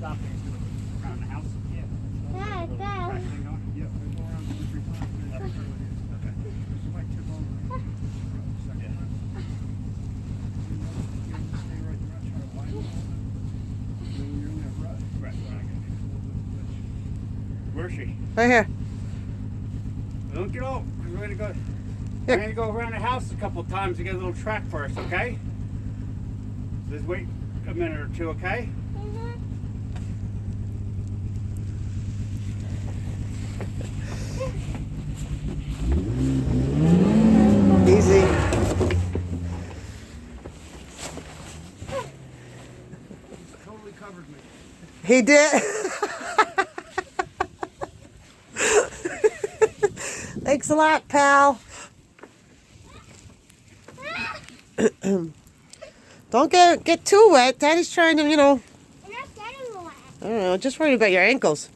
stop and do it around the house. Yeah. Dad, Dad. Track thing going? Yep, we go around 2 or 3 times. Okay. Okay. This might tip over. Second time. You have to stay right there, try to line it. Then you're in that rut. Right. Where is she? Right here. Don't get off. We're going to go. Yeah. We're going to go around the house a couple of times to get a little track first, okay? Just wait a minute or two, okay? Easy. Totally covered me. He did. Thanks a lot, pal. Don't get too wet. Daddy's trying to, I'm not getting wet. I don't know, just worried about your ankles.